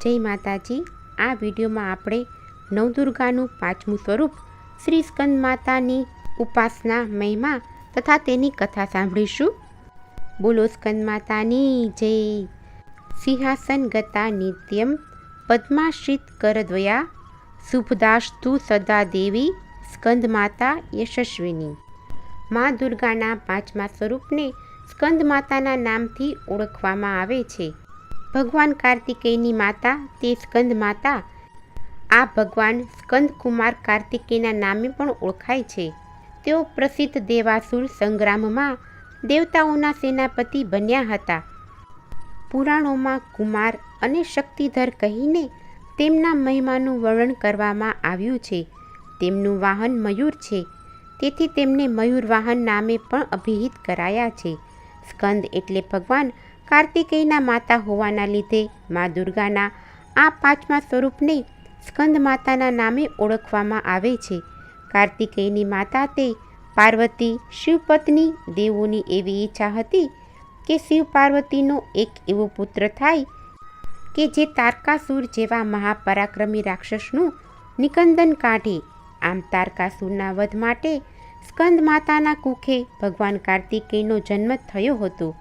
જય માતાજી। આ વિડીયોમાં આપણે નવદુર્ગાનું પાંચમું સ્વરૂપ શ્રી સ્કંદ માતાની ઉપાસના મહિમા તથા તેની કથા સાંભળીશું। બોલો સ્કંદ માતાની જય। સિંહાસન ગતા નિત્યમ પદ્માશ્રિત કરદ્વયા શુભદાસ્તુ સદા દેવી સ્કંદ માતા યશસ્વિની। મા દુર્ગાના પાંચમા સ્વરૂપને સ્કંદ માતાના નામથી ઓળખવામાં આવે છે। ભગવાન કાર્તિકેયની માતા તે સ્કંદ માતા આ ભગવાન સ્કંદ કુમાર કાર્તિકેયના નામે પણ ઓળખાય છે। તેઓ પ્રસિદ્ધ દેવાસુર સંગ્રામમાં દેવતાઓના સેનાપતિ બન્યા હતા। પુરાણોમાં કુમાર અને શક્તિધર કહીને તેમના મહિમાનું વર્ણન કરવામાં આવ્યું છે। તેમનું વાહન મયુર છે, તેથી તેમને મયુર વાહન નામે પણ અભિહિત કરાયા છે। સ્કંદ એટલે ભગવાન કાર્તિકેયના માતા હોવાના લીધે મા દુર્ગાના આ પાંચમા સ્વરૂપને સ્કંદ માતાના નામે ઓળખવામાં આવે છે। કાર્તિકેયની માતા તે પાર્વતી શિવપત્ની દેવોની એવી ઈચ્છા હતી કે શિવ પાર્વતીનો એક એવો પુત્ર થાય કે જે તારકાસુર જેવા મહાપરાક્રમી રાક્ષસનું નિકંદન કાઢે। આમ તારકાસુરના વધ માટે સ્કંદ માતાના કુખે ભગવાન કાર્તિકેયનો જન્મ થયો હતો।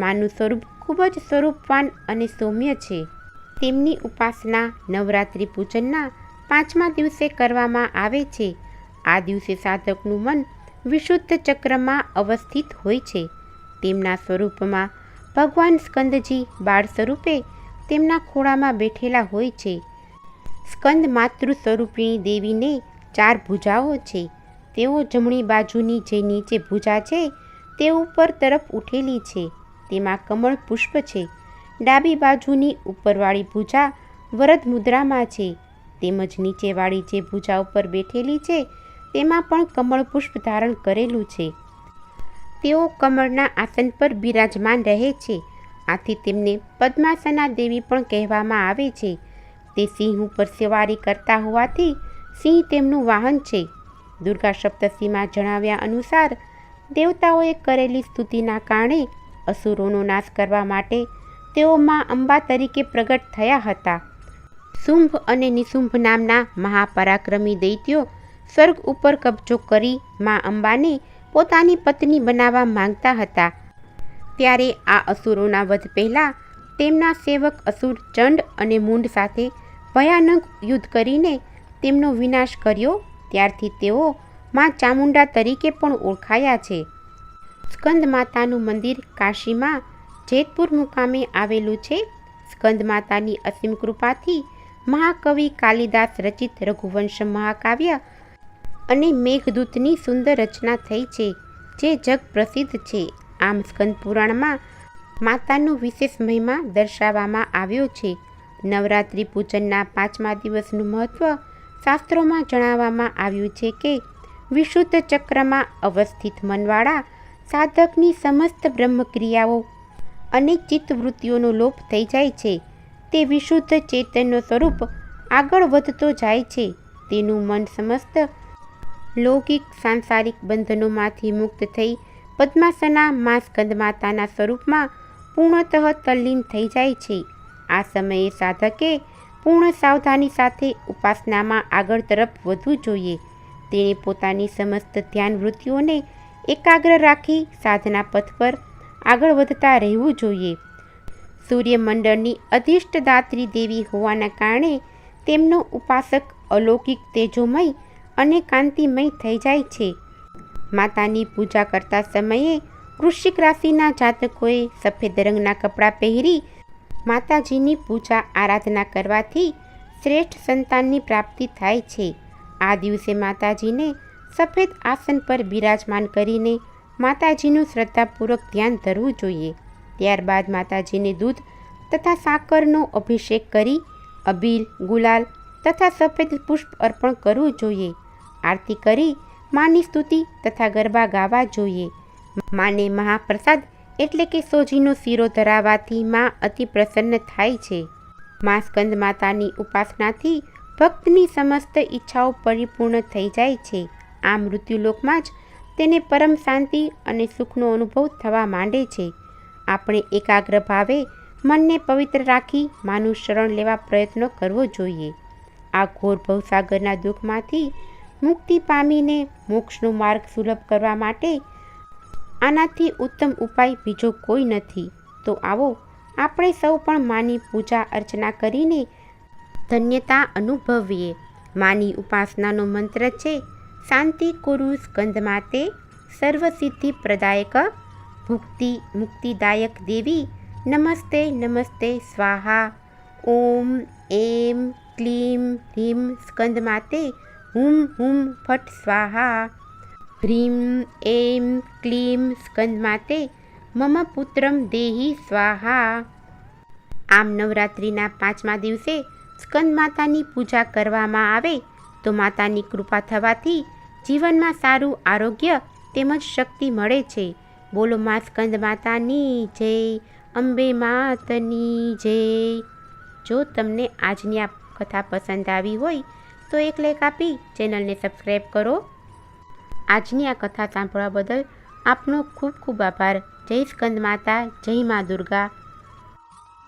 માનું સ્વરૂપ ખૂબ જ સ્વરૂપવાન અને સૌમ્ય છે। તેમની ઉપાસના નવરાત્રિ પૂજનના પાંચમા દિવસે કરવામાં આવે છે। આ દિવસે સાધકનું મન વિશુદ્ધ ચક્રમાં અવસ્થિત હોય છે। તેમના સ્વરૂપમાં ભગવાન સ્કંદજી બાળ સ્વરૂપે તેમના ખોળામાં બેઠેલા હોય છે। સ્કંદ માતૃ સ્વરૂપિણી દેવીને 4 ભુજાઓ છે। તેઓ જમણી બાજુની જે નીચે ભુજા છે તે ઉપર તરફ ઉઠેલી છે, તેમાં કમળ પુષ્પ છે। ડાબી બાજુની ઉપરવાળી ભુજા વરદ મુદ્રામાં છે, તેમજ નીચેવાળી જે ભુજા ઉપર બેઠેલી છે તેમાં પણ કમળ પુષ્પ ધારણ કરેલું છે। તેઓ કમળના આસન પર બિરાજમાન રહે છે, આથી તેમને પદ્માસના દેવી પણ કહેવામાં આવે છે। તે સિંહ ઉપર સવારી કરતા હોવાથી સિંહ તેમનું વાહન છે। દુર્ગા સપ્તશતીમાં જણાવ્યા અનુસાર દેવતાઓએ કરેલી સ્તુતિના કારણે અસુરોનો નાશ કરવા માટે તેઓ મા અંબા તરીકે પ્રગટ થયા હતા। શુંભ અને નિશુંભ નામના મહાપરાક્રમી દૈત્યો સ્વર્ગ ઉપર કબજો કરી મા અંબાને પોતાની પત્ની બનાવવા માંગતા હતા। ત્યારે આ અસુરોના વધ પહેલાં તેમના સેવક અસુર ચંડ અને મૂંડ સાથે ભયાનક યુદ્ધ કરીને તેમનો વિનાશ કર્યો। ત્યારથી તેઓ મા ચામુંડા તરીકે પણ ઓળખાયા છે। સ્કંદ માતાનું મંદિર કાશીમાં જેતપુર મુકામે આવેલું છે। સ્કંદ માતાની અસીમ કૃપાથી મહાકવિ કાલિદાસ રચિત રઘુવંશ મહાકાવ્ય અને મેઘદૂતની સુંદર રચના થઈ છે, જે જગ પ્રસિદ્ધ છે। આમ સ્કંદ પુરાણમાં માતાનો વિશેષ મહિમા દર્શાવવામાં આવ્યો છે। નવરાત્રિ પૂજનના પાંચમા દિવસનું મહત્વ શાસ્ત્રોમાં જણાવવામાં આવ્યું છે કે વિશુદ્ધ ચક્રમાં અવસ્થિત મનવાળા સાધકની સમસ્ત બ્રહ્મક્રિયાઓ અને ચિત્તવૃત્તિઓનો લોપ થઈ જાય છે। તે વિશુદ્ધ ચૈતન્ય સ્વરૂપ આગળ વધતો જાય છે। તેનું મન સમસ્ત લૌકિક સાંસારિક બંધનોમાંથી મુક્ત થઈ પદ્માસના મા સ્કંદ માતાના સ્વરૂપમાં પૂર્ણતઃ તલ્લીન થઈ જાય છે। આ સમયે સાધકે પૂર્ણ સાવધાની સાથે ઉપાસનામાં આગળ તરફ વધવું જોઈએ। તેણે પોતાની સમસ્ત ધ્યાન વૃત્તિઓને એકાગ્ર રાખી સાધના પથ પર આગળ વધતા રહેવું જોઈએ। સૂર્યમંડળની અધિષ્ઠદાત્રી દેવી હોવાના કારણે તેમનો ઉપાસક અલૌકિક તેજોમય અને કાંતિમય થઈ જાય છે। માતાની પૂજા કરતા સમયે વૃશ્ચિક રાશિના જાતકોએ સફેદ રંગના કપડાં પહેરી માતાજીની પૂજા આરાધના કરવાથી શ્રેષ્ઠ સંતાનની પ્રાપ્તિ થાય છે। આ દિવસે માતાજીને સફેદ આસન પર બિરાજમાન કરીને માતાજીનું શ્રદ્ધાપૂર્વક ધ્યાન ધરવું જોઈએ। ત્યારબાદ માતાજીને દૂધ તથા સાકરનો અભિષેક કરી અબીલ, ગુલાલ તથા સફેદ પુષ્પ અર્પણ કરવું જોઈએ। આરતી કરી માની સ્તુતિ તથા ગરબા ગાવા જોઈએ। માને મહાપ્રસાદ એટલે કે સોજીનો શીરો ધરાવવાથી મા અતિ પ્રસન્ન થાય છે। મા સ્કંદ માતાની ઉપાસનાથી ભક્તની સમસ્ત ઈચ્છાઓ પરિપૂર્ણ થઈ જાય છે। આ મૃત્યુલોકમાં જ તેને પરમ શાંતિ અને સુખનો અનુભવ થવા માંડે છે। આપણે એકાગ્ર ભાવે મનને પવિત્ર રાખી માનું શરણ લેવા પ્રયત્ન કરવો જોઈએ. આ ઘોર ભવસાગરના દુઃખમાંથી મુક્તિ પામીને મોક્ષનો માર્ગ સુલભ કરવા માટે આનાથી ઉત્તમ ઉપાય બીજો કોઈ નથી. તો આવો આપણે સૌ પણ માની પૂજા અર્ચના કરીને ધન્યતા અનુભવીએ. માની ઉપાસનાનો મંત્ર છે શાંતિ કુરુ સ્કંદમાતે સર્વસિદ્ધિ પ્રદાયક ભુક્તિ મુક્તિદાયક દેવી નમસ્તે નમસ્તે સ્વાહા. ઓમ એમ ક્લીમ હ્રીમ સ્કંદમાતે હુમ હુમ ફટ સ્વાહા. હ્રીમ એમ ક્લીમ સ્કંદમાતે મમ પુત્રમ દેહી સ્વાહા. આમ નવરાત્રિના 5મા દિવસે સ્કંદ માતાની પૂજા કરવામાં આવે તો માતાની કૃપા થવાથી જીવનમાં સારું આરોગ્ય તેમજ શક્તિ મળે છે. બોલો માં સ્કંદ માતાની જય, અંબે માતની જય. જો તમને આજની આ કથા પસંદ આવી હોય તો એક લાઈક આપી ચેનલને સબસ્ક્રાઈબ કરો. આજની આ કથા સાંભળવા બદલ આપનો ખૂબ ખૂબ આભાર. જય સ્કંદ માતા, જય મા દુર્ગા.